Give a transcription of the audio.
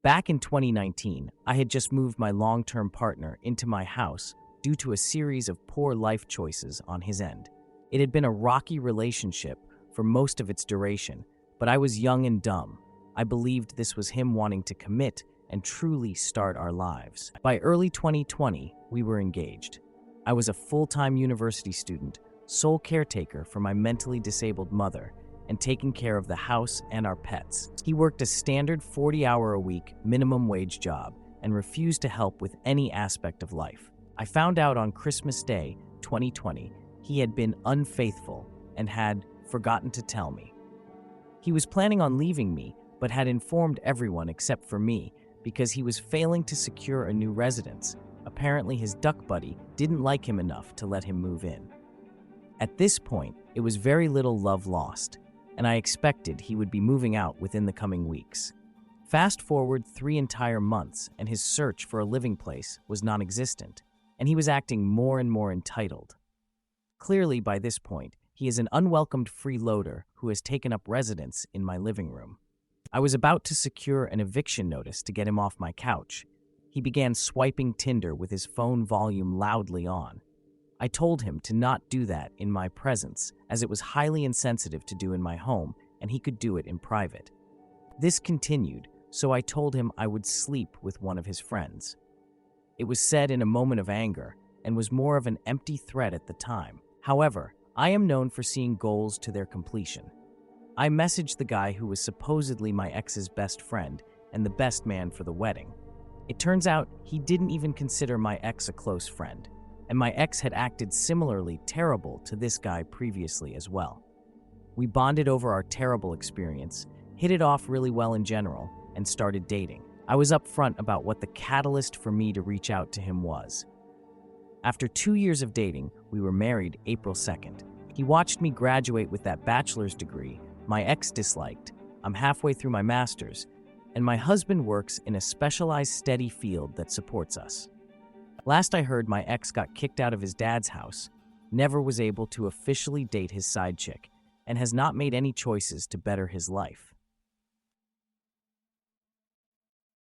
Back in 2019, I had just moved my long-term partner into my house due to a series of poor life choices on his end. It had been a rocky relationship for most of its duration, but I was young and dumb. I believed this was him wanting to commit and truly start our lives. By early 2020, we were engaged. I was a full-time university student, sole caretaker for my mentally disabled mother, and taking care of the house and our pets. He worked a standard 40-hour-a-week minimum wage job and refused to help with any aspect of life. I found out on Christmas Day, 2020, he had been unfaithful and had forgotten to tell me. He was planning on leaving me, but had informed everyone except for me because he was failing to secure a new residence. Apparently, his duck buddy didn't like him enough to let him move in. At this point, it was very little love lost, and I expected he would be moving out within the coming weeks. Fast forward 3 entire months, and his search for a living place was non-existent, and he was acting more and more entitled. Clearly, by this point, he is an unwelcomed freeloader who has taken up residence in my living room. I was about to secure an eviction notice to get him off my couch. He began swiping Tinder with his phone volume loudly on. I told him to not do that in my presence, as it was highly insensitive to do in my home, and he could do it in private. This continued, so I told him I would sleep with one of his friends. It was said in a moment of anger, and was more of an empty threat at the time. However, I am known for seeing goals to their completion. I messaged the guy who was supposedly my ex's best friend and the best man for the wedding. It turns out he didn't even consider my ex a close friend, and my ex had acted similarly terrible to this guy previously as well. We bonded over our terrible experience, hit it off really well in general, and started dating. I was upfront about what the catalyst for me to reach out to him was. After 2 years of dating, we were married April 2nd. He watched me graduate with that bachelor's degree my ex disliked. I'm halfway through my master's, and my husband works in a specialized steady field that supports us. Last I heard, my ex got kicked out of his dad's house, never was able to officially date his side chick, and has not made any choices to better his life.